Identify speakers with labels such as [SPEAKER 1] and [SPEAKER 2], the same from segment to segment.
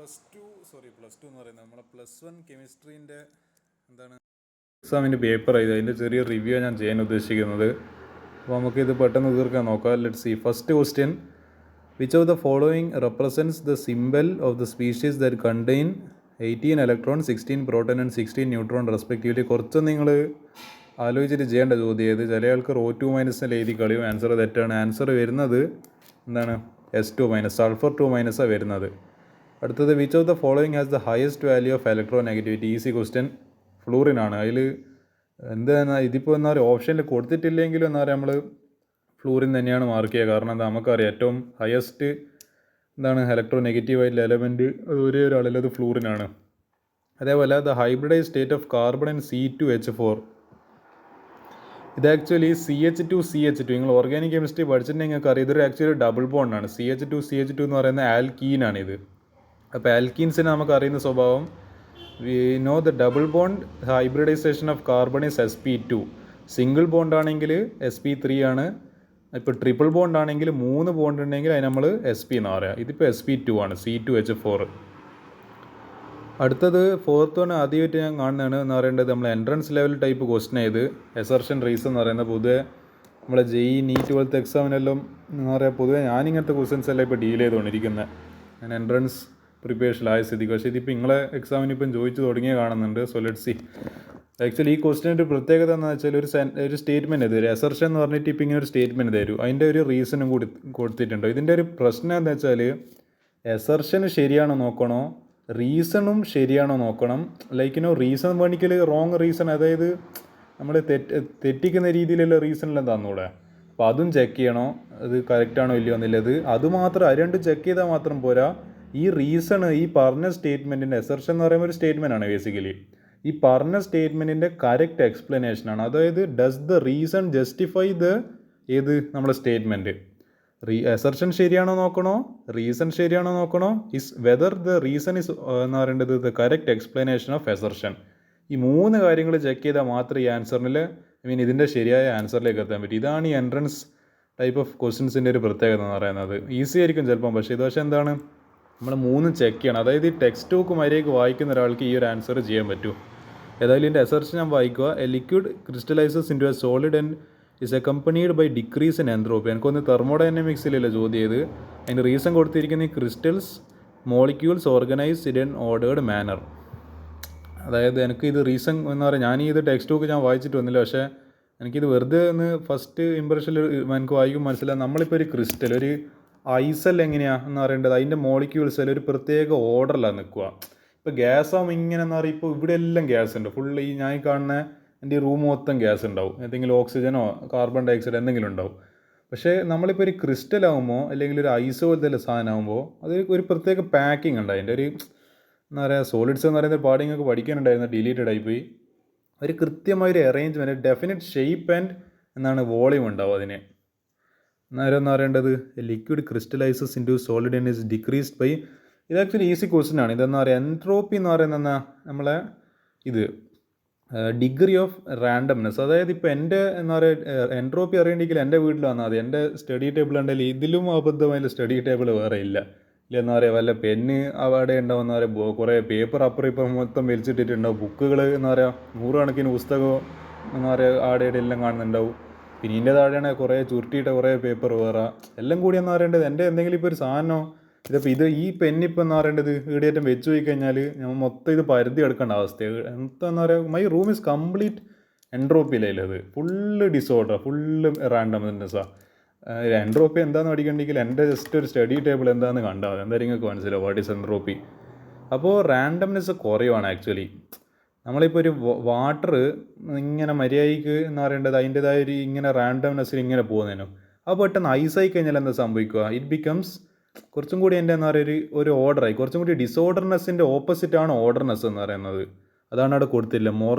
[SPEAKER 1] Plus two എന്ന് പറയുന്നത് നമ്മളെ +1 കെമിസ്ട്രീൻ്റെ എക്സാമിൻ്റെ പേപ്പർ ആയത് അതിൻ്റെ ചെറിയ റിവ്യൂ ഞാൻ ചെയ്യാൻ ഉദ്ദേശിക്കുന്നത്. അപ്പോൾ നമുക്കിത് പെട്ടെന്ന് തീർക്കാൻ നോക്കാം. Let see. First question, which of the following represents the symbol of the species that contain 18 electron 16 proton and 16 neutron respectively. കുറച്ച് നിങ്ങൾ ആലോചിച്ചിട്ട് ചെയ്യേണ്ട ചോദ്യം ഏത്. ചില ആൾക്കാർ O2- എഴുതി കളിയും. ആൻസർ തെറ്റാണ്. ആൻസർ വരുന്നത് S2-, സൾഫർ 2- വരുന്നത്. അടുത്തത്, which of the following has the highest value of electronegativity. Easy question. ഫ്ലൂറിനാണ്. അതിൽ ഇതിപ്പോൾ ഓപ്ഷനിൽ കൊടുത്തിട്ടില്ലെങ്കിലും നമ്മൾ ഫ്ലൂറിൻ തന്നെയാണ് മാർക്ക് ചെയ്യുക. കാരണം നമുക്കറിയാം ഏറ്റവും ഹയസ്റ്റ് ഇലക്ട്രോ നെഗറ്റീവായിട്ടുള്ള എലമെൻറ്റ് അത് ഒരേ ഒരാളല്ല, അത് ഫ്ലൂറിനാണ്. അതേപോലെ the hybridise state of carbon and C2H4. ഇത് ആക്ച്വലി CH2CH2. നിങ്ങൾ ഓർഗാനിക് കെമിസ്ട്രി പഠിച്ചിട്ടുണ്ടെങ്കിൽ നിങ്ങൾക്ക് അറിയാം ഇതൊരു ആക്ച്വലി ഡബിൾ ബോണ്ടാണ്. CH2CH2 എന്ന് പറയുന്ന ആൽക്കീനാണിത്. അപ്പോൾ ആൽക്കീൻസിന് നമുക്ക് അറിയുന്ന സ്വഭാവം, we know the double bond hybridisation of carbon is sp2. Single bond ആണെങ്കിൽ sp3 ആണ്. ഇപ്പോൾ ട്രിപ്പിൾ ബോണ്ട് ആണെങ്കിൽ 3 ബോണ്ട് ഉണ്ടെങ്കിൽ അതിന് നമ്മൾ sp എന്ന് പറയാം. ഇതിപ്പോൾ sp2 ആണ്, C2H4. അടുത്തത് ഫോർത്ത് വൺ ആദ്യമായിട്ട് ഞാൻ കാണുന്നതാണ് എന്ന് പറയേണ്ടത് നമ്മൾ എൻട്രൻസ് ലെവൽ ടൈപ്പ് ക്വസ്റ്റൻ ചെയ്ത് എസർഷൻ റീസൺ എന്ന് പറയുന്നത്. പൊതുവെ നമ്മളെ JEE നീറ്റ് പോലത്തെ എക്സാമിനെല്ലാം എന്ന് പറയുക പൊതുവെ ഞാനിങ്ങനത്തെ ക്വസ്റ്റൻസ് എല്ലാം ഇപ്പോൾ ഡീൽ ചെയ്തുകൊണ്ടിരിക്കുന്നത്. ഞാൻ എൻട്രൻസ് പ്രിപ്പറേഷനിലായ സ്ഥിതിക്ക്. പക്ഷേ ഇതിപ്പോൾ നിങ്ങളെ എക്സാമിന് ഇപ്പം ചോദിച്ചു തുടങ്ങിയ കാണുന്നുണ്ട്. So let see. ആക്ച്വലി ഈ ക്വസ്റ്റിൻ്റെ ഒരു പ്രത്യേകത എന്ന് വെച്ചാൽ ഒരു സ്റ്റേറ്റ്മെൻറ്റ് തരും. എസർഷൻ എന്ന് പറഞ്ഞിട്ട് ഇപ്പോൾ ഇങ്ങനെ ഒരു സ്റ്റേറ്റ്മെൻറ്റ് തരും. അതിൻ്റെ ഒരു റീസണും കൂടി കൊടുത്തിട്ടുണ്ട്. ഇതിൻ്റെ ഒരു പ്രശ്നം എന്താ വെച്ചാൽ എസർഷന് ശരിയാണോ നോക്കണോ, റീസണും ശരിയാണോ നോക്കണം. റീസൺ വേണിക്കൽ റോങ് റീസൺ, അതായത് നമ്മൾ തെറ്റിക്കുന്ന രീതിയിലുള്ള റീസണെല്ലാം തന്നൂടെ. അപ്പോൾ അതും ചെക്ക് ചെയ്യണോ, അത് കറക്റ്റാണോ ഇല്ലയോ എന്നുള്ളത്. അതുമാത്രം അത് രണ്ടും ചെക്ക് ചെയ്താൽ മാത്രം പോരാ. ഈ റീസൺ ഈ പറഞ്ഞ സ്റ്റേറ്റ്മെൻറ്റിൻ്റെ, എസർഷൻ എന്ന് പറയുമ്പോൾ ഒരു സ്റ്റേറ്റ്മെൻ്റ് ആണ് ബേസിക്കലി. ഈ പറഞ്ഞ സ്റ്റേറ്റ്മെൻറ്റിൻ്റെ കറക്റ്റ് എക്സ്പ്ലനേഷനാണ്. അതായത് ഡസ് ദ റീസൺ ജസ്റ്റിഫൈ നമ്മുടെ സ്റ്റേറ്റ്മെൻറ്റ്. എസർഷൻ ശരിയാണോ നോക്കണോ, റീസൺ ശരിയാണോ നോക്കണോ, വെദർ ദ റീസൺ ഇസ് എന്ന് പറയേണ്ടത് ദ കറക്റ്റ് എക്സ്പ്ലനേഷൻ ഓഫ് എസർഷൻ. ഈ 3 കാര്യങ്ങൾ ചെക്ക് ചെയ്താൽ മാത്രമേ ഈ ആൻസറിൽ ഇതിൻ്റെ ശരിയായ ആൻസറിലേക്ക് എത്താൻ പറ്റും. ഇതാണ് ഈ എൻട്രൻസ് ടൈപ്പ് ഓഫ് ക്വസ്റ്റ്യൻസിൻ്റെ ഒരു പ്രത്യേകത എന്ന് പറയുന്നത്. ഈസി ആയിരിക്കും ചിലപ്പം, പക്ഷേ നമ്മൾ 3 ചെക്ക് ചെയ്യണം. അതായത് ഈ ടെക്സ്റ്റ് ബുക്ക് മര്യാദയ്ക്ക് വായിക്കുന്ന ഒരാൾക്ക് ഈ ഒരു ആൻസർ ചെയ്യാൻ പറ്റും. ഏതായാലും ഇതിൻ്റെ എസർഷൻ ഞാൻ വായിക്കുക. A liquid crystallises into a solid and is accompanied by decrease in entropy. എനിക്കൊന്ന് തെർമോഡൈനാമിക്സിലല്ലേ ചോദ്യം ചെയ്ത്. അതിൻ്റെ റീസൺ കൊടുത്തിരിക്കുന്ന ഈ crystals molecules organised in ordered manner. അതായത് ഇത് റീസൺ എന്ന് പറയുക, ഇത് ടെക്സ്റ്റ് ബുക്ക് ഞാൻ വായിച്ചിട്ട് വന്നില്ല. പക്ഷേ എനിക്കിത് വെറുതെ ഒന്ന് ഫസ്റ്റ് ഇമ്പ്രഷനിൽ എനിക്ക് വായിക്കും മനസ്സിലാകും. നമ്മളിപ്പോൾ ഒരു ക്രിസ്റ്റൽ, ഒരു ഐസൽ എങ്ങനെയാണെന്ന് പറയേണ്ടത്, അതിൻ്റെ മോളിക്യൂൾസ് ഒരു പ്രത്യേക ഓർഡറിലാണ് നിൽക്കുക. ഇപ്പോൾ ഗ്യാസ് ആകുമ്പോൾ ഇങ്ങനെ എന്ന് പറയുമ്പോൾ ഇപ്പോൾ ഇവിടെ എല്ലാം ഗ്യാസ് ഉണ്ട്. ഫുള്ള് ഈ ഞാൻ കാണുന്ന എൻ്റെ ഈ റൂം മൊത്തം ഗ്യാസ് ഉണ്ടാവും. എന്തെങ്കിലും ഓക്സിജനോ കാർബൺ ഡൈഓക്സൈഡ് എന്തെങ്കിലും ഉണ്ടാവും. പക്ഷേ നമ്മളിപ്പോൾ ഒരു ക്രിസ്റ്റൽ ആകുമ്പോൾ അല്ലെങ്കിൽ ഒരു ഐസ് പോലത്തെ സാധനം ആകുമ്പോൾ അത് ഒരു പ്രത്യേക പാക്കിംഗ് ഉണ്ട്. അതിൻ്റെ ഒരു സോളിഡ്സ് എന്ന് പറയുന്ന പാടിങ്ങൊക്കെ പഠിക്കാനുണ്ടായിരുന്നു, ഡിലീറ്റഡ് ആയിപ്പോയി. ഒരു കൃത്യമായൊരു arrangement, definite shape and volume ഉണ്ടാവും അതിന്. എന്ന് പറയേണ്ടത് liquid crystallises into solid and is decreased by. ഇത് ആക്ച്വലി ഈസി ക്വസ്റ്റ്യൻ ആണ്. എൻട്രോപ്പി എന്ന് പറയുന്നത് നമ്മളെ ഡിഗ്രി ഓഫ് റാൻഡംനെസ്. അതായത് ഇപ്പോൾ എൻ്റെ എൻട്രോപ്പി അറിയണമെങ്കിൽ എൻ്റെ വീട്ടിൽ വന്നാൽ മതി. എൻ്റെ സ്റ്റഡി ടേബിൾ ഉണ്ടെങ്കിൽ ഇതിലും അബദ്ധമായുള്ള സ്റ്റഡി ടേബിൾ വേറെ ഇല്ല. വല്ല പെന്ന് അവിടെ ഉണ്ടാവും കുറേ പേപ്പർ അപ്പുറം ഇപ്പം മൊത്തം വലിച്ചിട്ടിട്ടുണ്ടാവും. ബുക്കുകൾ നൂറുകണക്കിന് പുസ്തകം ആടെ എല്ലാം കാണുന്നുണ്ടാവും. പിന്നെ ഇതിൻ്റെ താഴെയാണ് കുറേ ചുരുട്ടിയിട്ട കുറേ പേപ്പർ വേറെ എല്ലാം കൂടി എൻ്റെ എന്തെങ്കിലും ഇപ്പോൾ ഒരു സാധനമോ ഇതിപ്പോൾ ഈ പെന്നിപ്പോൾ ഈടെയായിട്ടും വെച്ച് പോയി കഴിഞ്ഞാൽ നമ്മൾ മൊത്തം ഇത് പരുതി എടുക്കേണ്ട അവസ്ഥ. മൈ റൂം ഈസ് കംപ്ലീറ്റ് എൻട്രോപ്പിയിലത്. ഫുള്ള് ഡിസോർഡർ, ഫുള്ള് റാൻഡംനെസ്സാണ്. എൻട്രോപ്പി എന്താണെന്ന് പഠിക്കണമെങ്കിൽ എൻ്റെ ജസ്റ്റ് ഒരു സ്റ്റഡി ടേബിൾ എന്താണെന്ന് കണ്ടാൽ മതി. എന്തായാലും നിങ്ങൾക്ക് മനസ്സിലാവും വാട്ട് ഈസ് എൻട്രോപ്പി. അപ്പോൾ റാൻഡംനെസ് കുറയുവാണ് ആക്ച്വലി. നമ്മളിപ്പോൾ ഒരു വാട്ടർ ഇങ്ങനെ മര്യാദയ്ക്ക് അതിൻ്റെതായ ഒരു ഇങ്ങനെ റാൻഡംനെസ്സിൽ ഇങ്ങനെ പോകുന്നതിനും അപ്പോൾ പെട്ടെന്ന് ഐസായി കഴിഞ്ഞാൽ എന്താ സംഭവിക്കുക, ഇറ്റ് ബിക്കംസ് കുറച്ചും കൂടി എൻ്റെ ഒരു ഓർഡറായി. കുറച്ചും കൂടി ഡിസോർഡർനെസ്സിൻ്റെ ഓപ്പോസിറ്റാണ് ഓർഡർനെസ് എന്ന് പറയുന്നത്. അതാണ് അവിടെ കൊടുത്തില്ല.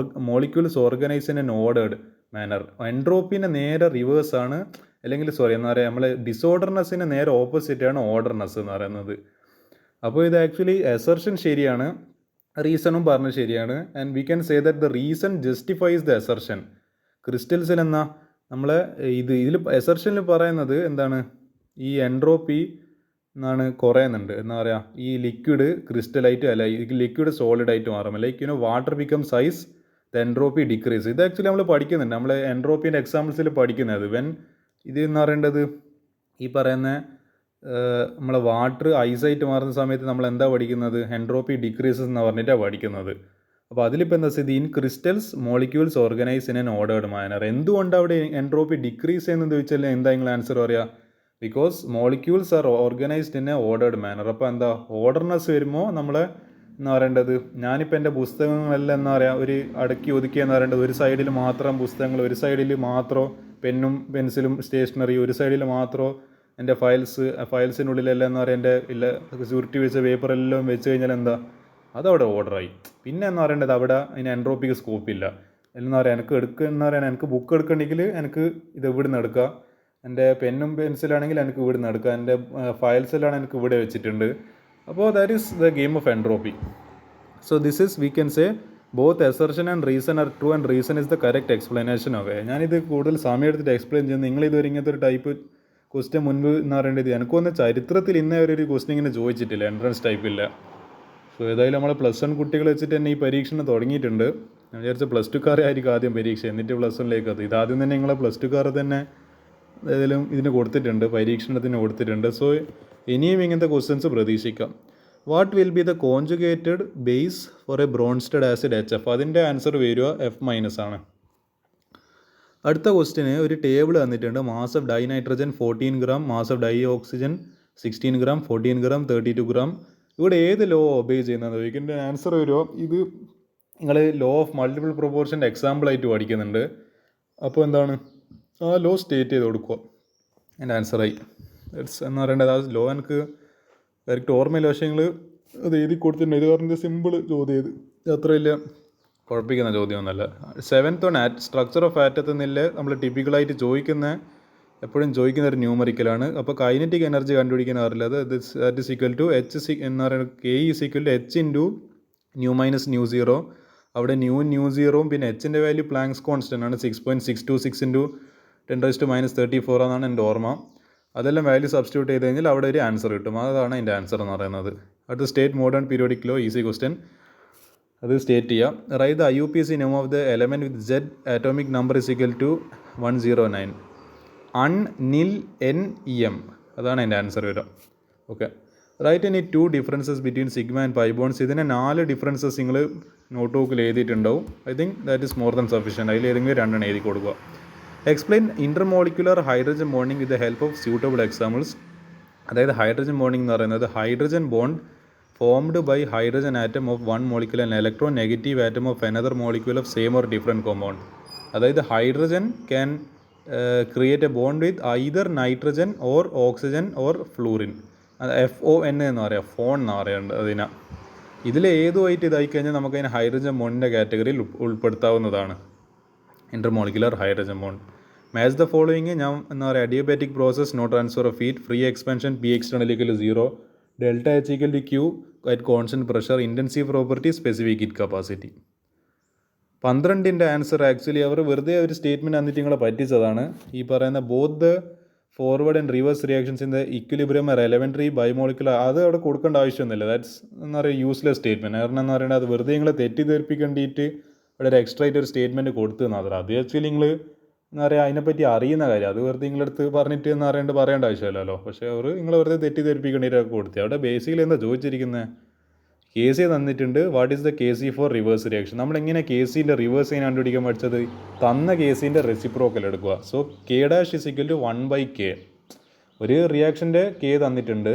[SPEAKER 1] Molecules organise in an ordered manner. എൻട്രോപ്പിൻ്റെ നേരെ റിവേഴ്സാണ്, അല്ലെങ്കിൽ നമ്മൾ ഡിസോർഡർനെസ്സിന് നേരെ ഓപ്പോസിറ്റാണ് ഓർഡർനെസ് എന്ന് പറയുന്നത്. അപ്പോൾ ഇത് ആക്ച്വലി എസർഷൻ ശരിയാണ്, റീസണും പറഞ്ഞ് ശരിയാണ്. And we can say that the reason justifies the assertion. ക്രിസ്റ്റൽസിൽ ഇതിൽ എസർഷനിൽ പറയുന്നത് ഈ എൻട്രോപ്പി എന്നാണ് കുറയുന്നുണ്ട്. എന്താ പറയുക, ഈ ലിക്വിഡ് ക്രിസ്റ്റലായിട്ട് അല്ല, ഈ ലിക്വിഡ് സോളിഡായിട്ട് മാറും. Like water become size the entropy decrease. ഇത് ആക്ച്വലി നമ്മൾ പഠിക്കുന്നുണ്ട്, നമ്മൾ എൻട്രോപ്പീൻ്റെ എക്സാമ്പിൾസിൽ പഠിക്കുന്നത്. ഇത് എന്ന് പറയേണ്ടത് ഈ പറയുന്ന നമ്മളെ വാട്ടർ ഐസായിട്ട് മാറുന്ന സമയത്ത് നമ്മൾ എന്താ പഠിക്കുന്നത്, എൻട്രോപ്പി ഡിക്രീസസ് എന്ന് പറഞ്ഞിട്ടാണ് പഠിക്കുന്നത്. അപ്പോൾ അതിലിപ്പോൾ എന്താ സ്ഥിതി, in crystals molecules organise in an ordered manner. എന്തുകൊണ്ട് അവിടെ എൻട്രോപ്പി ഡിക്രീസ് ചെയ്യുന്നത് ചോദിച്ചാൽ എന്താ നിങ്ങൾ ആൻസർ പറയുക? Because molecules are organised in a ordered manner. അപ്പോൾ എന്താ ഓർഡർനെസ് വരുമ്പോൾ നമ്മളെ എന്ന് പറയേണ്ടത്, ഞാനിപ്പോൾ എൻ്റെ പുസ്തകങ്ങളെല്ലാം എന്താ പറയുക ഒരു അടക്കി ഒതുക്കി എന്ന് പറയേണ്ടത്, ഒരു സൈഡിൽ മാത്രം പുസ്തകങ്ങൾ, ഒരു സൈഡിൽ മാത്രം പെന്നും പെൻസിലും സ്റ്റേഷനറി, ഒരു സൈഡിൽ മാത്രം എൻ്റെ ഫയൽസിനുള്ളിലെല്ലാം എന്ന് പറയുക എൻ്റെ ഇല്ല ചുരുട്ടി വെച്ച പേപ്പറെല്ലാം വെച്ച് കഴിഞ്ഞാൽ എന്താ അതവിടെ ഓർഡറായി. പിന്നെ എന്ന് പറയേണ്ടത് അവിടെ അതിന് എൻട്രോപ്പിക്ക് സ്കോപ്പില്ല. എന്ന് പറയാം, എനിക്ക് എടുക്കുക എന്ന് പറയാൻ, എനിക്ക് ബുക്ക് എടുക്കണമെങ്കിൽ എനിക്ക് ഇത് ഇവിടെ നിന്ന് എടുക്കുക, എൻ്റെ പെന്നും പെൻസിലാണെങ്കിൽ എനിക്ക് ഇവിടെ നിന്ന് എടുക്കുക, എൻ്റെ ഫയൽസിലാണ് എനിക്ക് ഇവിടെ വെച്ചിട്ടുണ്ട്. അപ്പോൾ that is the game of entropy. So this is V can say both assertion and reason are true and reason is the correct explanation of A. ഞാനിത് കൂടുതൽ സമയം എടുത്തിട്ട് എക്സ്പ്ലെയിൻ ചെയ്യുന്നത്, നിങ്ങളിതുവരെ ഇങ്ങനത്തെ ഒരു ടൈപ്പ് ക്വസ്റ്റ്യൻ മുൻപ് എന്ന് പറയേണ്ടത് എനിക്കൊന്ന് ചരിത്രത്തിൽ ഇന്നേ ഒരു ക്വസ്റ്റ്യൻ ഇങ്ങനെ ചോദിച്ചിട്ടില്ല, എൻട്രൻസ് ടൈപ്പില്ല. സോ ഏതായാലും നമ്മൾ +1 കുട്ടികൾ വെച്ചിട്ട് തന്നെ ഈ പരീക്ഷണം തുടങ്ങിയിട്ടുണ്ട്. ഞാൻ വിചാരിച്ച +2 ആയിരിക്കും ആദ്യം പരീക്ഷ, എന്നിട്ട് +1 അത്. ഇതാദ്യം തന്നെ നിങ്ങളെ +2 തന്നെ ഏതായാലും ഇതിന് കൊടുത്തിട്ടുണ്ട്, പരീക്ഷണത്തിന് കൊടുത്തിട്ടുണ്ട്. സോ ഇനിയും ഇങ്ങനത്തെ ക്വസ്റ്റ്യൻസ് പ്രതീക്ഷിക്കാം. What will be the conjugated base for a Bronsted acid HF? അതിൻ്റെ ആൻസർ വരിക F- ആണ്. അടുത്ത ക്വസ്റ്റ്യന് ഒരു ടേബിൾ തന്നിട്ടുണ്ട്. Mass of di nitrogen 14 gram, mass of di oxygen 16 gram, 14 gram, 32 gram. ഇവിടെ ഏത് ലോ ഒബേ ചെയ്യുന്നത് ചോദിക്കുന്നതിൻ്റെ ആൻസർ വരുമോ? ഇത് നിങ്ങൾ ലോ ഓഫ് മൾട്ടിപ്പിൾ പ്രൊപ്പോർഷൻ്റെ എക്സാമ്പിളായിട്ട് പഠിക്കുന്നുണ്ട്. അപ്പോൾ എന്താണ് ആ ലോ സ്റ്റേറ്റ് ചെയ്ത് കൊടുക്കുക. എൻ്റെ ആൻസറായി എന്ന് പറയേണ്ടത് ആ ലോ എനിക്ക് ഡയറക്റ്റ് ഓർമ്മയില്ല, പക്ഷേ നിങ്ങൾ അത് എഴുതി കൊടുത്തിട്ടുണ്ട്. ഇത് പറഞ്ഞിട്ട് സിമ്പിൾ ചോദ്യം, ഇത് അത്ര വലിയ കുഴപ്പിക്കുന്ന ചോദ്യമൊന്നുമല്ല. 7th ഓൺ സ്ട്രക്ചർ ഓഫ് ആറ്റത്തിൽ നിന്നില്ല നമ്മൾ ടിപ്പിക്കലായിട്ട് എപ്പോഴും ചോദിക്കുന്ന ഒരു ന്യൂമറിക്കലാണ്. അപ്പോൾ കൈനറ്റിക് എനർജി കണ്ടുപിടിക്കാൻ അറിയില്ല. That is equal to H എന്ന് പറയുന്നത് K is equal to H into nu minus nu zero. അവിടെ ന്യൂ സീറോവും പിന്നെ എച്ചിൻ്റെ വാല്യൂ പ്ലാങ്ക്സ് കോൺസ്റ്റൻ്റ് ആണ് 6.626 ഇൻറ്റു 10⁻34 എന്നാണ് എൻ്റെ ഓർമ്മ. അതെല്ലാം വാല്യൂ സബ്സ്റ്റിറ്റ്യൂട്ട് ചെയ്ത് കഴിഞ്ഞാൽ അവിടെ ഒരു ആൻസർ കിട്ടും. അതാണ് എൻ്റെ ആൻസർ എന്ന് പറയുന്നത്. അടുത്ത state modern periodic law, easy question. അത് സ്റ്റേറ്റ് ചെയ്യാം. Write the IUPAC name of the element with Z atomic number is equal to 109. NIL അതാണ് എൻ്റെ ആൻസർ വരിക. ഓക്കെ, റൈറ്റ് ഇനി 2 differences between sigma and pi bonds. ഇതിനെ 4 differences നിങ്ങൾ note ബുക്കിൽ എഴുതിയിട്ടുണ്ടാവും. I think that is more than sufficient. അതിൽ ഏതെങ്കിലും 2 എഴുതി കൊടുക്കുക. Explain intermolecular hydrogen bonding with the help of suitable examples. അതായത് ഹൈഡ്രജൻ ബോണ്ടിങ് എന്ന് പറയുന്നത് hydrogen bond formed by hydrogen atom of 1 molecule and electron negative atom of another molecule of same or different compound. അതായത് hydrogen can create A bond with either nitrogen or oxygen or fluorine. FON എന്ന് പറയാം, phone എന്ന് പറയുന്നത് അതിനാ. ഇതിൽ ഏതുമായിട്ട് ഇതായി കഴിഞ്ഞാൽ നമുക്കതിന് ഹൈഡ്രജൻ ബോണ്ടിൻ്റെ കാറ്റഗറിയിൽ ഉൾപ്പെടുത്താവുന്നതാണ്. Intermolecular hydrogen bond. Match the following. ഞാൻ എന്താ പറയുക, adiabatic process, no transfer of heat, free expansion, P external equal to 0, delta H equal to Q at constant pressure, intensive property, specific heat capacity. 12ൻ്റെ answer actually അവർ വെറുതെ ഒരു statement തന്നിട്ട് നിങ്ങളെ പറ്റിച്ചതാണ്. ഈ പറയുന്ന both the forward and reverse reactions in the equilibrium are elementary bimolecular. അത് അവിടെ കൊടുക്കേണ്ട ആവശ്യമൊന്നുമില്ല. ദാറ്റ്സ് എന്താ പറയുക യൂസ്ലെസ് സ്റ്റേറ്റ്മെൻറ്റ്. കാരണം എന്ന് പറയുന്നത് അത് വെറുതെ നിങ്ങളെ തെറ്റിദ്ധരിപ്പിക്കേണ്ടിയിട്ട് അവിടെ ഒരു എക്സ്ട്രാ ആയിട്ട് ഒരു സ്റ്റേറ്റ്മെൻറ്റ് കൊടുത്തു മാത്രം. അത് ആക്ച്വലി നിങ്ങൾ എന്താ പറയുക അതിനെപ്പറ്റി അറിയുന്ന കാര്യം. അത് വെറുതെ നിങ്ങളടുത്ത് പറഞ്ഞിട്ട് എന്ന് പറയേണ്ട ആവശ്യമില്ലല്ലോ. പക്ഷേ അവർ നിങ്ങൾ വെറുതെ തെറ്റിദ്ധരിപ്പിക്കേണ്ടിയിട്ടൊക്കെ കൊടുത്തത്. അവിടെ ബേസിക്കലി എന്താ ചോദിച്ചിരിക്കുന്നത്, KC തന്നിട്ടുണ്ട്. What is the KC for reverse reaction. നമ്മളെങ്ങനെ KCൻ്റെ റിവേഴ്സ് ചെയ്യാൻ കണ്ടുപിടിക്കാൻ പഠിച്ചത്? തന്ന KCൻ്റെ റെസിപ്രോക്കൽ എടുക്കുക. So K' is equal to 1/K. ഒരു റിയാക്ഷൻ്റെ K തന്നിട്ടുണ്ട്,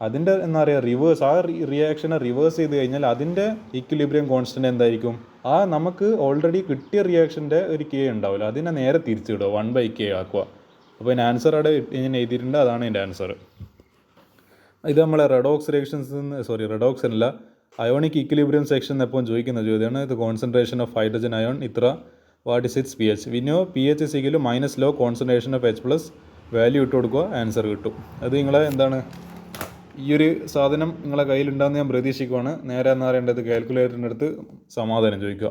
[SPEAKER 1] അതിൻ്റെ എന്താ പറയുക റിവേഴ്സ്, ആ റിയാക്ഷനെ റിവേഴ്സ് ചെയ്ത് കഴിഞ്ഞാൽ അതിൻ്റെ ഇക്വിലിബ്രിയം കോൺസ്റ്റൻ്റ് എന്തായിരിക്കും? ആ നമുക്ക് ഓൾറെഡി കിട്ടിയ റിയാക്ഷൻ്റെ ഒരു K ഉണ്ടാവില്ല, അതിനെ നേരെ തിരിച്ചിടുക, 1/K ആക്കുക. അപ്പോൾ അതിന് ആൻസർ അവിടെ ഇങ്ങനെ എഴുതിയിട്ടുണ്ട്. അതാണ് എൻ്റെ ആൻസർ. ഇത് നമ്മളെ റെഡോക്സ് അല്ല, അയോണിക് ഇക്വിലിബ്രിയം സെക്ഷൻ എപ്പോൾ ചോദിക്കുന്ന ചോദ്യമാണ്. ഇത് കോൺസെൻട്രേഷൻ ഓഫ് ഹൈഡ്രജൻ അയോൺ ഇത്ര, what is its pH. We know pH is equal to minus log concentration of H+, value ഇട്ട് കൊടുക്കുക, ആൻസർ കിട്ടും. അത് നിങ്ങളെ എന്താണ് ഈ ഒരു സാധനം നിങ്ങളെ കയ്യിലുണ്ടാകുന്ന ഞാൻ പ്രതീക്ഷിക്കുവാണ്. നേരെ എന്ന് പറയേണ്ടത് കാൽക്കുലേറ്ററിൻ്റെ അടുത്ത് സമാധാനം ചോദിക്കുക.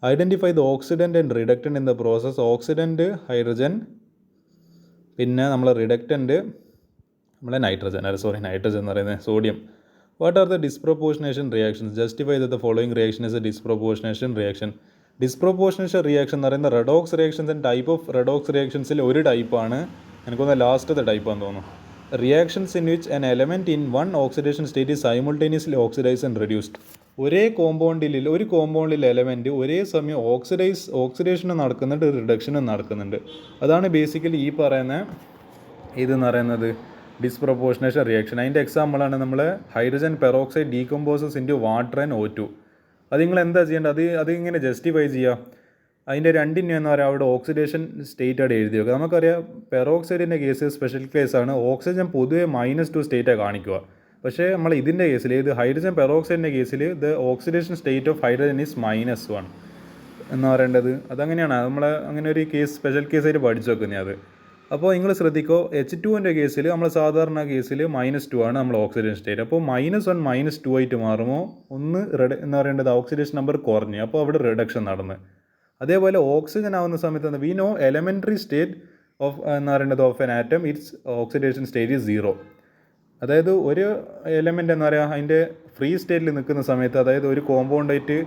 [SPEAKER 1] Identify the oxidant and reductant in the process. Oxidant hydrogen, പിന്നെ നമ്മൾ റിഡക്റ്റൻറ്റ് നമ്മളെ നൈട്രജൻ എന്ന് പറയുന്നത് sodium. What are the disproportionation reactions? Justify the following reaction is a disproportionation reaction. Disproportionation reaction എന്ന് പറയുന്ന redox reactions and type of redox റിയാക്ഷൻസിൽ ഒരു ടൈപ്പാണ്, എനിക്കൊന്ന് ലാസ്റ്റത്തെ ടൈപ്പാന്ന് തോന്നുന്നു. Reactions in which an element in one oxidation state is simultaneously oxidise and reduced. ഒരു കോമ്പൗണ്ടിൽ എലമെൻറ്റ് ഒരേ സമയം ഓക്സിഡേഷനും നടക്കുന്നുണ്ട്, റിഡക്ഷനും നടക്കുന്നുണ്ട്. അതാണ് ബേസിക്കലി ഈ പറയുന്ന ഇതെന്ന് പറയുന്നത് ഡിസ്പ്രൊപ്പോർഷനേഷൻ റിയാക്ഷൻ. അതിൻ്റെ എക്സാമ്പിളാണ് നമ്മൾ hydrogen peroxide decomposes into water and O2. അത് നിങ്ങൾ എന്താ ചെയ്യേണ്ടത്? അത് ഇങ്ങനെ ജസ്റ്റിഫൈ ചെയ്യുക. അതിൻ്റെ രണ്ടിനും എന്ന് പറയുക അവിടെ ഓക്സിഡേഷൻ സ്റ്റേറ്റ് അവിടെ എഴുതി വെക്കുക. നമുക്കറിയാം പെറോക്സൈഡിൻ്റെ കേസ് സ്പെഷ്യൽ കേസാണ്. ഓക്സിജൻ പൊതുവെ -2 സ്റ്റേറ്റാണ് കാണിക്കുക. പക്ഷേ നമ്മൾ ഇതിൻ്റെ കേസിൽ ഇത് ഹൈഡ്രജൻ പെറോക്സൈഡിൻ്റെ കേസിൽ the oxidation state of hydrogen is -1 എന്ന് പറയേണ്ടത്. അതങ്ങനെയാണ് നമ്മൾ അങ്ങനെ ഒരു കേസ് സ്പെഷ്യൽ കേസായിട്ട് പഠിച്ചു വെക്കുന്നത് അത്. അപ്പോൾ നിങ്ങൾ ശ്രദ്ധിക്കോ, H2ൻ്റെ കേസിൽ നമ്മൾ സാധാരണ കേസിൽ -2 ആണ് നമ്മൾ ഓക്സിഡേഷൻ സ്റ്റേറ്റ്. അപ്പോൾ -1 -2 ആയിട്ട് മാറുമ്പോൾ എന്ന് പറയേണ്ടത് ഓക്സിഡേഷൻ നമ്പർ കുറഞ്ഞു, അപ്പോൾ അവിടെ റിഡക്ഷൻ നടന്ന്. അതേപോലെ ഓക്സിജൻ ആവുന്ന സമയത്ത് we know elementary state of എന്ന് പറയേണ്ടത് of an atom it's oxidation state is 0. അതായത് ഒരു എലമെൻ്റ് എന്ന് പറയുക അതിൻ്റെ ഫ്രീ സ്റ്റേറ്റിൽ നിൽക്കുന്ന സമയത്ത്, അതായത് ഒരു കോമ്പൗണ്ടായിട്ട്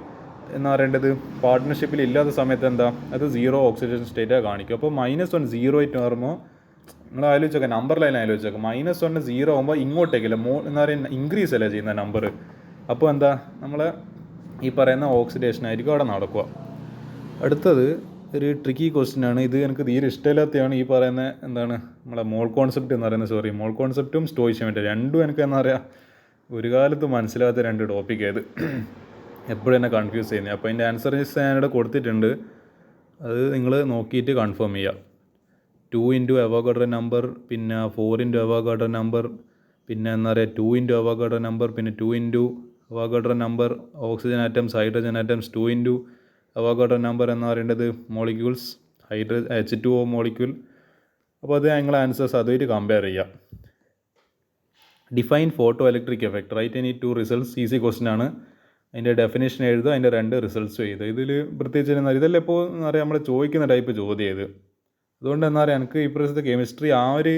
[SPEAKER 1] എന്ന് പറയേണ്ടത് പാർട്ട്ണർഷിപ്പിൽ ഇല്ലാത്ത സമയത്ത് എന്താ അത് 0 ഓക്സിഡേഷൻ സ്റ്റേറ്റാണ് കാണിക്കും. അപ്പോൾ -1 0 ആയിട്ട് മാറുമ്പോൾ നിങ്ങൾ ആലോചിച്ച് നോക്കാം, നമ്പർ ലൈൻ ആലോചിച്ച് നോക്കാം. -1 0 ആകുമ്പോൾ ഇങ്ങോട്ടേക്കില്ല എന്ന് പറയുന്ന ഇൻക്രീസ് അല്ല ചെയ്യുന്ന നമ്പർ. അപ്പോൾ എന്താ നമ്മൾ ഈ പറയുന്ന ഓക്സിഡേഷൻ ആയിരിക്കും അവിടെ നടക്കുക. അടുത്തത് ഒരു ട്രിക്കി ക്വസ്റ്റ്യൻ ആണ്. ഇത് എനിക്ക് തീരെ ഇഷ്ടമില്ലാത്തതാണ്. ഈ പറയുന്ന എന്താണ് നമ്മളെ മോൾ കോൺസെപ്റ്റ് എന്ന് പറയുന്നത്. മോൾ കോൺസെപ്റ്റും സ്റ്റോയിസിമെൻറ്റും രണ്ടും എനിക്ക് എന്താ പറയുക ഒരു കാലത്ത് മനസ്സിലാകാത്ത രണ്ട് ടോപ്പിക് ആയത്, എപ്പോഴും എന്നെ കൺഫ്യൂസ് ചെയ്യുന്നത്. അപ്പോൾ അതിൻ്റെ ആൻസർ ഞാനിവിടെ കൊടുത്തിട്ടുണ്ട്, അത് നിങ്ങൾ നോക്കിയിട്ട് കൺഫേം ചെയ്യുക. 2 × അവോഗാഡ്രോ നമ്പർ, പിന്നെ 4 × അവോഗാഡ്രോ നമ്പർ, പിന്നെ എന്താ പറയുക 2 × അവോഗാഡ്രോ നമ്പർ, പിന്നെ 2 × Avogadro number oxygen atoms, hydrogen atoms, 2 × Avogadro number എന്ന് പറയേണ്ടത് മോളിക്യൂൾസ്, H2O മോളിക്യൂൾ. അപ്പോൾ അത് ഞങ്ങൾ ആൻസേഴ്സ് അതുമായിട്ട് കമ്പയർ ചെയ്യാം. Define photo electric effect, write any 2 results. Easy question ആണ്. അതിൻ്റെ ഡെഫിനേഷൻ എഴുതുക, അതിൻ്റെ 2 റിസൾട്ട്സും എഴുതുക. ഇതിൽ പ്രത്യേകിച്ച് ഇതെല്ലാം ഇപ്പോൾ എന്താ പറയുക നമ്മൾ ചോദിക്കുന്ന ടൈപ്പ് ചോദ്യം ഇത്. അതുകൊണ്ട് എന്താ പറയുക എനിക്ക് ഇപ്പോഴത്തെ കെമിസ്ട്രി ആ ഒരു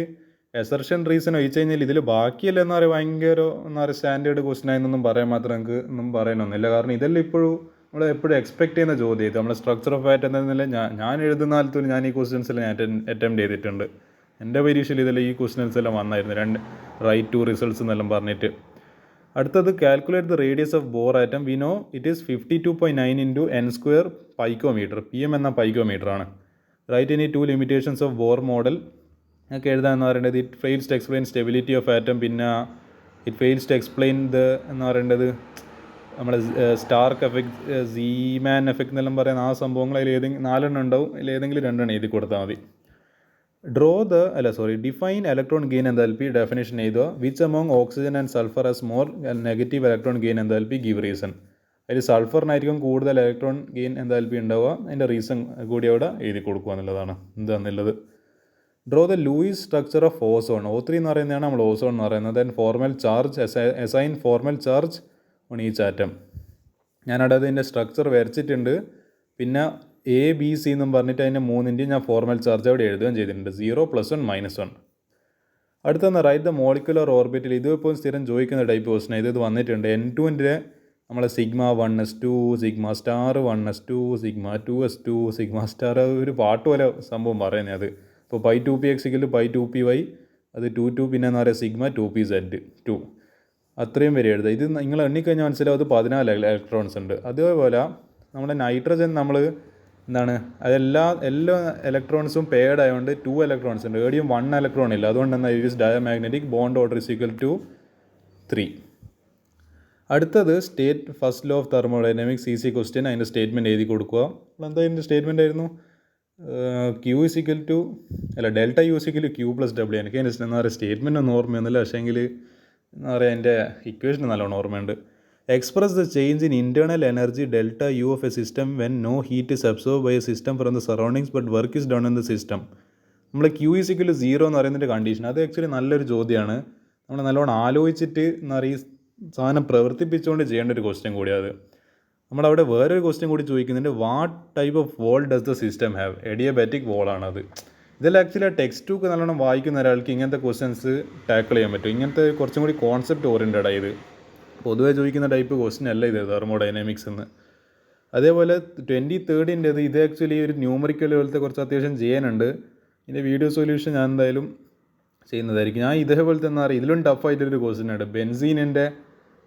[SPEAKER 1] എസർഷൻ റീസൺ ഒഴിച്ച് കഴിഞ്ഞാൽ ഇതിൽ ബാക്കിയല്ല എന്താ പറയുക ഭയങ്കര എന്താ പറയുക സ്റ്റാൻഡേർഡ് ക്വസ്റ്റ്യൻ ആയെന്നൊന്നും പറയാൻ മാത്രം എനിക്ക് ഒന്നും പറയാനൊന്നുമില്ല. കാരണം ഇതെല്ലാം ഇപ്പോഴും നമ്മൾ എപ്പോഴും എക്സ്പെക്ട് ചെയ്യുന്ന ചോദ്യം ഇത്. നമ്മൾ സ്ട്രക്ചർ ഓഫ് ആറ്റ് എന്നതിൽ ഞാൻ എഴുതുന്ന കാലത്തും ഞാൻ ഈ ക്വസ്റ്റ്യൻസ് എല്ലാം അറ്റംപ്റ്റ് ചെയ്തിട്ടുണ്ട്. എൻ്റെ പരീക്ഷയിൽ ഇതെല്ലാം ഈ ക്വസ്റ്റ്യൻസ് എല്ലാം വന്നായിരുന്നു, 2 റൈറ്റ് 2 റിസൾട്ട്സ് എന്നെല്ലാം പറഞ്ഞിട്ട്. അടുത്തത് calculate the radius of Bohr atom. We know it is 52.9 × n² picometre. PM എന്ന പൈക്കോമീറ്റർ ആണ്. Write any 2 limitations of Bohr model ഒക്കെ എഴുതാമെന്ന് പറയേണ്ടത്. It fails to explain stability of atom, പിന്നെ it fails to explain the എന്ന് പറയേണ്ടത് നമ്മളെ Stark effect, Zeeman effect എന്നെല്ലാം പറയുന്ന ആ സംഭവങ്ങൾ അതിൽ 4 ഉണ്ടാവും, അതിൽ ഏതെങ്കിലും 2 എഴുതി കൊടുത്താൽ മതി. Define electron gain enthalpy. Definition എഴുതുക. Which among oxygen and sulphur has more negative electron gain enthalpy, give reason. അതിൽ സൾഫറിനായിരിക്കും കൂടുതൽ ഇലക്ട്രോൺ ഗെയിൻ എന്തൽപി ഉണ്ടാവുക, അതിൻ്റെ റീസൺ കൂടി അവിടെ എഴുതി കൊടുക്കുക എന്നുള്ളതാണ് എന്താണെന്നുള്ളത്. Draw the Lewis structure of ozone. O3 എന്ന് പറയുന്നതാണ് നമ്മൾ ഓസോൺ എന്ന് പറയുന്നത്. Then formal charge, assign formal charge on each atom. ഞാനവിടെ അതിൻ്റെ സ്ട്രക്ചർ വരച്ചിട്ടുണ്ട്. പിന്നെ ABC എന്നും പറഞ്ഞിട്ട് അതിൻ്റെ 3ൻ്റെയും ഞാൻ ഫോർമൽ ചാർജ് അവിടെ എഴുതുകയും ചെയ്തിട്ടുണ്ട്. 0, +1, -1. അടുത്തൊന്ന് റൈറ്റ് ദ മോളിക്കുലർ ഓർബിറ്റിൽ. ഇതിപ്പോൾ സ്ഥിരം ചോദിക്കുന്ന ടൈപ്പ് ക്വസ്റ്റൻ ഇത് വന്നിട്ടുണ്ട്. N2ൻ്റെ നമ്മളെ σ1s2, σ*1s2, σ2s2, σ* ഒരു പാട്ട് പോലെ സംഭവം പറയുന്നത്. അത് ഇപ്പോൾ π2px = π2py, അത് 2 പിന്നെ എന്താ പറയുക σ2pz2, അത്രയും വരെ എഴുതുക. ഇത് നിങ്ങൾ എണ്ണിക്കഴിഞ്ഞാൽ മനസ്സിലാവും അത് 14 ഇലക്ട്രോൺസ് ഉണ്ട്. അതേപോലെ നമ്മുടെ നൈട്രജൻ നമ്മൾ എന്താണ് എല്ലാ ഇലക്ട്രോൺസും പെയർഡ് ആയതുകൊണ്ട് 2 ഇലക്ട്രോൺസ് ഉണ്ട്. എവിടെയും 1 ഇലക്ട്രോൺ ഇല്ല. അതുകൊണ്ട് തന്നെ ഇറ്റ് ഈസ് ഡയമagnetic, ബോണ്ട് ഓർഡർ = 3. അടുത്തത് first law of thermodynamics. Easy question. അതിൻ്റെ സ്റ്റേറ്റ്മെൻറ്റ് എഴുതി കൊടുക്കുക. എന്താ അതിൻ്റെ സ്റ്റേറ്റ്മെൻ്റ് ആയിരുന്നു? Q = delta U = Q + W. എനിക്ക് അതിൻ്റെ എന്താ പറയുക സ്റ്റേറ്റ്മെൻ്റ് ഒന്നും ഓർമ്മയൊന്നുമില്ല, പക്ഷേങ്കിൽ എന്താ പറയുക എൻ്റെ ഇക്വേഷൻ നല്ലോണം ഓർമ്മയുണ്ട്. Express the change in internal energy delta U of a system when no heat is absorb by a system from the surroundings but work is done in the system. നമ്മൾ Q = 0 എന്ന് പറയുന്നതിൻ്റെ condition അത് actually നല്ലൊരു ചോദ്യമാണ്. നമ്മൾ നല്ലോണം ആലോചിച്ചിട്ട് എന്താ പറയുക സാധനം പ്രവർത്തിപ്പിച്ചുകൊണ്ട് ചെയ്യേണ്ട ഒരു ക്വസ്റ്റ്യൻ കൂടിയത്. നമ്മളവിടെ വേറൊരു ക്വസ്റ്റ്യൻ കൂടി ചോദിക്കുന്നുണ്ട്. What type of wall does the system have? Adiabatic വോളാണത്. ഇതെല്ലാം ആക്ച്വലി ആ ടെക്സ്റ്റ് ബുക്ക് നല്ലോണം വായിക്കുന്ന ഒരാൾക്ക് ഇങ്ങനത്തെ ക്വസ്റ്റ്യൻസ് ടാക്കിൾ ചെയ്യാൻ പറ്റും. ഇങ്ങനത്തെ കുറച്ചും കൂടി കോൺസെപ്റ്റ് ഓറിയൻറ്റഡ് ആയത് പൊതുവേ ചോദിക്കുന്ന ടൈപ്പ് ക്വസ്റ്റ്യൻ അല്ല ഇത് തെർമോഡൈനാമിക്സ് എന്ന്. അതേപോലെ 23rd ഇത് ആക്ച്വലി ഒരു ന്യൂമറിക്കൽ പോലത്തെ കുറച്ച് അത്യാവശ്യം ചെയ്യാനുണ്ട്. ഇതിൻ്റെ വീഡിയോ സൊല്യൂഷൻ ഞാൻ എന്തായാലും ചെയ്യുന്നതായിരിക്കും. ഞാൻ ഇതേപോലെ തന്നെ അറിയാം ഇതിലും ടഫായിട്ടൊരു ക്വസ്റ്റ്യൻ ഉണ്ട്. ബെൻസീനിൻ്റെ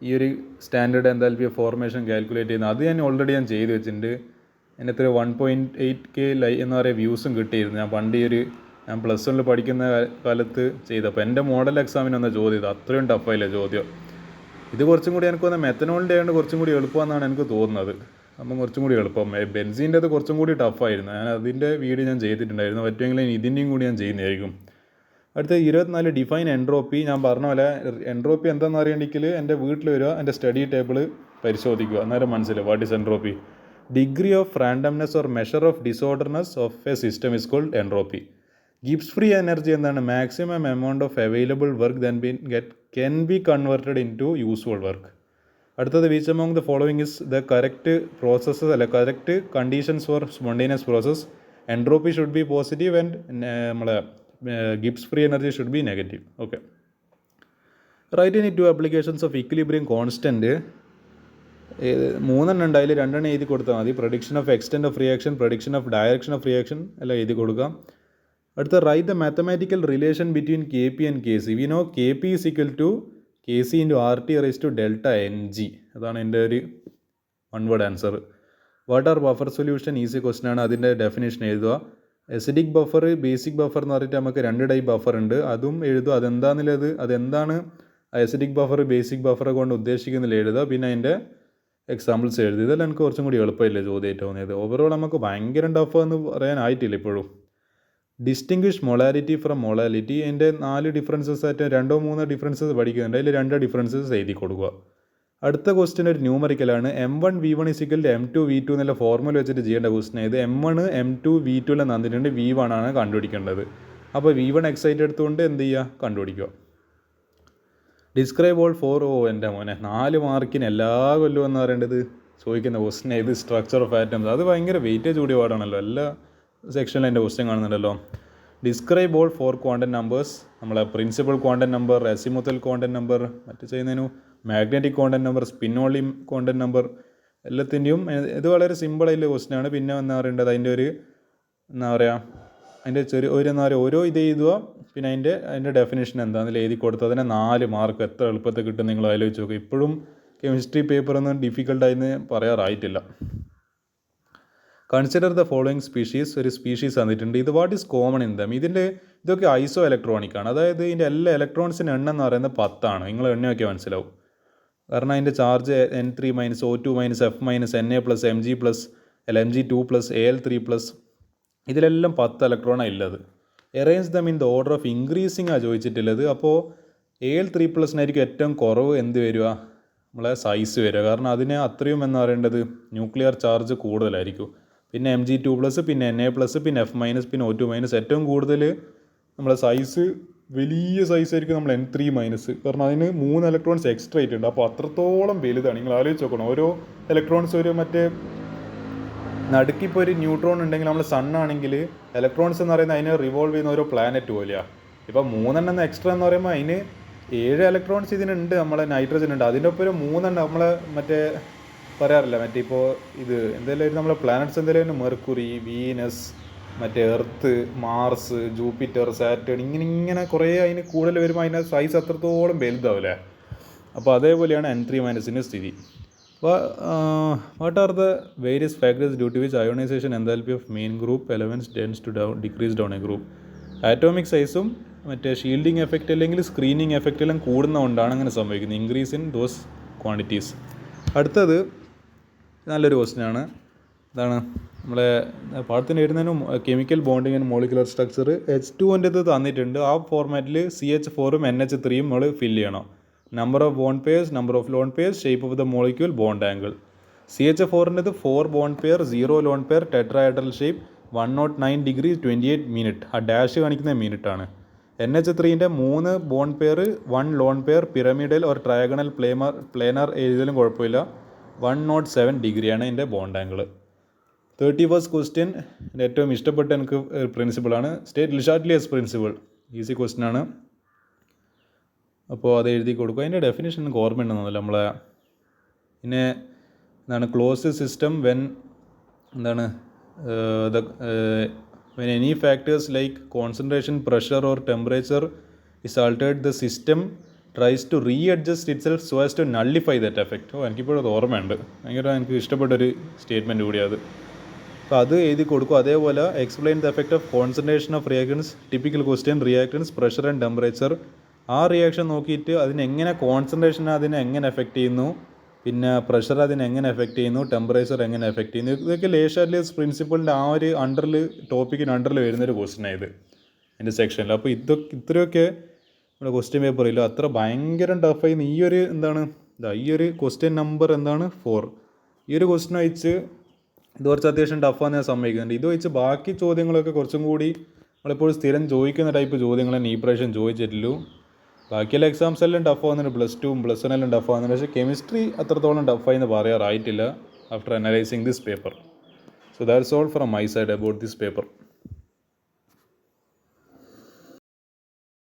[SPEAKER 1] ഈ ഒരു സ്റ്റാൻഡേർഡ് എൻതാൽപ്പി ഫോർമേഷൻ കാൽക്കുലേറ്റ് ചെയ്യുന്നത്. അത് ഞാൻ ചെയ്ത് വെച്ചിട്ടുണ്ട്. എൻ്റെ എത്ര 1.8K എന്ന് പറയുക വ്യൂസും കിട്ടിയിരുന്നു. ഞാൻ പണ്ട് ഞാൻ +1 പഠിക്കുന്ന കാലത്ത് ചെയ്തപ്പോൾ എൻ്റെ മോഡൽ എക്സാമിന് വന്ന ചോദ്യം ഇത്. അത്രയും ടഫായില്ല ചോദ്യം. ഇത് കുറച്ചും കൂടി എനിക്ക് തോന്നുന്നത് മെത്തനോളിൻ്റെ ആയതുകൊണ്ട് കുറച്ചും കൂടി എളുപ്പമെന്നാണ് എനിക്ക് തോന്നുന്നത്. അപ്പം കുറച്ചും കൂടി എളുപ്പം. ബെൻസീൻ്റെ അത് കുറച്ചും കൂടി ടഫായിരുന്നു. ഞാൻ അതിൻ്റെ വീഡിയോ ഞാൻ ചെയ്തിട്ടുണ്ടായിരുന്നു. പറ്റുമെങ്കിൽ ഇതിൻ്റെയും കൂടി ഞാൻ ചെയ്യുന്നതായിരിക്കും. അടുത്ത 24 ഡിഫൈൻ എൻട്രോപ്പി. ഞാൻ പറഞ്ഞ പോലെ എൻട്രോപ്പി എന്താണെന്ന് അറിയണമെങ്കിൽ എൻ്റെ വീട്ടിൽ വരിക, എൻ്റെ സ്റ്റഡി ടേബിൾ പരിശോധിക്കുക, അന്നേരം മനസ്സിലാവും what is entropy. Degree of randomness or measure of disorderness of a system is called entropy. Gibbs free energy എന്താണ്? Maximum amount of available work then can be converted into useful work. അടുത്തത് which among the following is the correct processes correct conditions for spontaneous process? Entropy should be positive and നമ്മളെ Gibbs free energy should be negative. Okay. Write any two applications of equilibrium constant. 3 ഉണ്ട്. അതിൽ 2 എഴുതി കൊടുത്താൽ മതി. Prediction of extent of reaction, prediction of direction of reaction എല്ലാം എഴുതി കൊടുക്കാം. അടുത്ത write the mathematical relation between K P and K C. We know K P is equal to K C into R T raise to delta N G. അതാണ് എൻ്റെ ഒരു one word answer. What are buffer solution? Easy question ആണ്. അതിൻ്റെ definition എഴുതുക. Acidic buffer, basic buffer എന്ന് പറഞ്ഞിട്ട് നമുക്ക് 2 type buffer ഉണ്ട്. അതും എഴുതുക. അതെന്താണ് എസിഡിക് ബഫർ ബേസിക് ബഫറെ കൊണ്ട് ഉദ്ദേശിക്കുന്നില്ല എഴുതുക. പിന്നെ അതിൻ്റെ എക്സാമ്പിൾസ് എഴുതി. ഇതെല്ലാം എനിക്ക് കുറച്ചും കൂടി എളുപ്പമില്ല ചോദ്യമായിട്ട് തോന്നിയത്. ഓവറോൾ നമുക്ക് ഭയങ്കര ടഫ് എന്ന് പറയാനായിട്ടില്ല ഇപ്പോഴും. Distinguish molality from molality. അതിൻ്റെ 4 ഡിഫറൻസസ് ആയിട്ട് 2-3 ഡിഫറൻസസ് പഠിക്കുന്നുണ്ട്. അതിൽ 2 ഡിഫറൻസസ് എഴുതി കൊടുക്കുക. അടുത്ത ക്വസ്റ്റ്യൻ ഒരു ന്യൂമറിക്കലാണ്. M1 V1 = M2 V2 എന്നുള്ള ഫോർമുല വെച്ചിട്ട് ചെയ്യേണ്ട ക്വസ്റ്റ്യൻ ഇത്. M1 M2 V2 എല്ലാം തന്നിട്ടുണ്ട്. V1 ആണ് കണ്ടുപിടിക്കേണ്ടത്. അപ്പോൾ V1 എക്സൈറ്റ് എടുത്തുകൊണ്ട് എന്ത് ചെയ്യുക? കണ്ടുപിടിക്കുക. Describe all 4. എൻ്റെ മോനെ 4 മാർക്കിന് എല്ലാ കൊല്ലവും എന്ന് പറയേണ്ടത് ചോദിക്കുന്ന ക്വസ്റ്റ്യൻ ഇത് സ്ട്രക്ചർ ഓഫ് ആറ്റംസ്. അത് ഭയങ്കര വെയിറ്റേജ് കൂടിയ പാടാണല്ലോ. എല്ലാ സെക്ഷനിൽ എൻ്റെ ക്വസ്റ്റ്യൻ കാണുന്നുണ്ടല്ലോ. Describe all 4 quantum numbers. നമ്മളെ principal quantum number, azimuthal quantum number, മറ്റു ചെയ്യുന്നതിനു magnetic quantum number, spin volume quantum number, എല്ലാത്തിൻ്റെയും ഇത് വളരെ സിമ്പിളായിട്ടുള്ള ക്വസ്റ്റ്യൻ ആണ്. പിന്നെ എന്താ പറയേണ്ടത് അതിൻ്റെ ഒരു അതിൻ്റെ ഓരോ ഇത് എഴുതുക. പിന്നെ അതിൻ്റെ ഡെഫിനേഷൻ എന്താണെന്ന് എഴുതി കൊടുത്ത് അതിനെ 4 മാർക്ക് എത്ര എളുപ്പത്തിൽ കിട്ടും നിങ്ങൾ ആലോചിച്ച് നോക്കുക. ഇപ്പോഴും കെമിസ്ട്രി പേപ്പറൊന്നും ഡിഫിക്കൽട്ടായെന്ന് പറയാറായിട്ടില്ല. Consider the following species. ഒരു സ്പീഷീസ് തന്നിട്ടുണ്ട്. ഇത് what is common in them. ഇതൊക്കെ ഐസോ ഇലക്ട്രോണിക് ആണ്. അതായത് ഇതിൻ്റെ എല്ലാ ഇലക്ട്രോൺസിൻ്റെ എണ്ണം എന്ന് പറയുന്നത് 10 ആണ്. നിങ്ങൾ എണ്ണയൊക്കെ മനസ്സിലാവും. കാരണം അതിൻ്റെ charge N3- O2- F- Na+, Mg+, Mg2+, Al3+. ഇതിലെല്ലാം 10 ഇലക്ട്രോണാണ് ഉള്ളത്. Arrange them in the order of increasing ആണ് ചോദിച്ചിട്ടുള്ളത്. അപ്പോൾ Al3+നായിരിക്കും ഏറ്റവും കുറവ് എന്ത് വരിക? നമ്മളെ സൈസ് വരിക. കാരണം അതിന് അത്രയും എന്ന് പറയേണ്ടത് ന്യൂക്ലിയർ ചാർജ് കൂടുതലായിരിക്കും. പിന്നെ Mg2+, പിന്നെ Na+, പിന്നെ F-, പിന്നെ O2-. ഏറ്റവും കൂടുതൽ നമ്മളെ സൈസ് വലിയ സൈസായിരിക്കും നമ്മൾ N3-. കാരണം അതിന് 3 ഇലക്ട്രോൺസ് എക്സ്ട്രാ ആയിട്ടുണ്ട്. അപ്പോൾ അത്രത്തോളം വലുതാണ്. നിങ്ങൾ ആലോചിച്ച് നോക്കണം. ഓരോ ഇലക്ട്രോൺസ് ഒരു മറ്റേ നടുക്കിപ്പോൾ ഒരു ന്യൂട്രോൺ ഉണ്ടെങ്കിൽ നമ്മൾ സണ്ണാണെങ്കിൽ ഇലക്ട്രോൺസ് എന്ന് പറയുന്നത് അതിന് റിവോൾവ് ചെയ്യുന്ന ഓരോ പ്ലാനറ്റ് പോലെയാണ്. ഇപ്പോൾ 3 എക്സ്ട്രാ എന്ന് പറയുമ്പോൾ അതിന് 7 ഇലക്ട്രോൺസ് ഇതിനുണ്ട്. നമ്മളെ നൈട്രജൻ ഉണ്ട്. അതിൻ്റെ ഒപ്പം 3 നമ്മളെ മറ്റേ പറയാറില്ല മറ്റേ ഇപ്പോൾ ഇത് എന്തെങ്കിലും നമ്മളെ പ്ലാനറ്റ്സ് എന്തെങ്കിലും മെർക്കുറി, വീനസ്, മറ്റേ എർത്ത്, മാർസ്, ജൂപ്പിറ്റർ, സാറ്റേൺ, ഇങ്ങനെ കുറേ അതിന് കൂടുതൽ വരുമ്പോൾ അതിൻ്റെ സൈസ് അത്രത്തോളം വലുതാവില്ലേ. അപ്പോൾ അതേപോലെയാണ് N3- സ്ഥിതി. What are the various factors due to which ionisation enthalpy of main group elements tends to decrease down a group? Atomic സൈസും മറ്റേ ഷീൽഡിങ് എഫക്റ്റ് അല്ലെങ്കിൽ സ്ക്രീനിങ് എഫക്റ്റ് എല്ലാം കൂടുന്നതുകൊണ്ടാണ് അങ്ങനെ സംഭവിക്കുന്നത്. Increase in those quantities. അടുത്തത് നല്ലൊരു ക്വസ്റ്റ്യനാണ്. ഇതാണ് നമ്മളെ പാഠത്തിന് എഴുതുന്നതിനും chemical bonding and molecular structure. H2 തന്നിട്ടുണ്ട്. ആ ഫോർമാറ്റിൽ CH4ഉം NH3ഉം നമ്മൾ ഫില്ല് ചെയ്യണം. Number of bond pairs, number of lone pairs, shape of the molecule, bond angle. CH4 4 bond pair, 0 lone pair, tetrahedral shape, 109 degree 28 minute. ആ ഡാഷ് കാണിക്കുന്ന മിനിറ്റാണ്. NH3 3 bond pair, 1 lone pair, pyramidal or trigonal planar എഴുതിയാലും കുഴപ്പമില്ല. 107 ഡിഗ്രിയാണ് ഇതിൻ്റെ bond angle. 31st question ഏറ്റവും ഇഷ്ടപ്പെട്ട എനിക്ക് പ്രിൻസിപ്പിളാണ് ഷാർട്ട്ലിയസ് പ്രിൻസിപ്പിൾ. ഈസി ക്വസ്റ്റ്യൻ ആണ്. അപ്പോൾ അത് എഴുതി കൊടുക്കും. അതിൻ്റെ ഡെഫിനേഷൻ എനിക്ക് ഓർമ്മയുണ്ടെന്നല്ല നമ്മളെ പിന്നെ എന്താണ് closed system when any factors like concentration, pressure or temperature is altered, the system tries to readjust itself so as to nullify that effect. എനിക്കിപ്പോഴത് ഓർമ്മയുണ്ട്. ഭയങ്കര എനിക്ക് ഇഷ്ടപ്പെട്ടൊരു സ്റ്റേറ്റ്മെൻറ്റ് കൂടിയത്. അപ്പോൾ അത് എഴുതി കൊടുക്കും. അതേപോലെ explain the effect of concentration of reactants, typical question, reactance, pressure and temperature. ആ റിയാക്ഷൻ നോക്കിയിട്ട് അതിനെങ്ങനെ കോൺസെൻട്രേഷൻ അതിനെ എങ്ങനെ എഫക്റ്റ് ചെയ്യുന്നു, പിന്നെ പ്രഷർ അതിനെ എങ്ങനെ എഫക്റ്റ് ചെയ്യുന്നു, ടെമ്പറേച്ചർ എങ്ങനെ എഫക്റ്റ് ചെയ്യുന്നു. ഇതൊക്കെ ഷാർട്ട്ലിയസ് പ്രിൻസിപ്പിളിൻ്റെ ആ ഒരു ടോപ്പിക്കിന് അണ്ടറിൽ വരുന്നൊരു ക്വസ്റ്റ്യനാണ് ഇത് എൻ്റെ സെക്ഷനിൽ. അപ്പോൾ ഇത്രയൊക്കെ നമ്മുടെ ക്വസ്റ്റ്യൻ പേപ്പറില്ല. അത്ര ഭയങ്കര ടഫായി ഈ ഒരു ക്വസ്റ്റ്യൻ നമ്പർ 4. ഈ ഒരു ക്വസ്റ്റ്യൻ വെച്ച് ഇത് കുറച്ച് അത്യാവശ്യം ടഫാന്ന് ഞാൻ സമ്മതിക്കുന്നുണ്ട്. ഇത് വെച്ച് ബാക്കി ചോദ്യങ്ങളൊക്കെ കുറച്ചും കൂടി നമ്മളെപ്പോഴും സ്ഥിരം ചോദിക്കുന്ന ടൈപ്പ് ചോദ്യങ്ങൾ തന്നെ ഈ പ്രാവശ്യം ചോദിച്ചിട്ടുള്ളൂ. ബാക്കിയുള്ള എക്സാംസ് എല്ലാം ടഫ് ആവുന്നുണ്ട്, +2 +1 എല്ലാം ടഫ് ആവുന്നുണ്ട്. പക്ഷേ കെമിസ്ട്രി അത്രത്തോളം ടഫായി എന്ന് പറയാറായിട്ടില്ല after analysing this paper. So that's all from my side about this paper.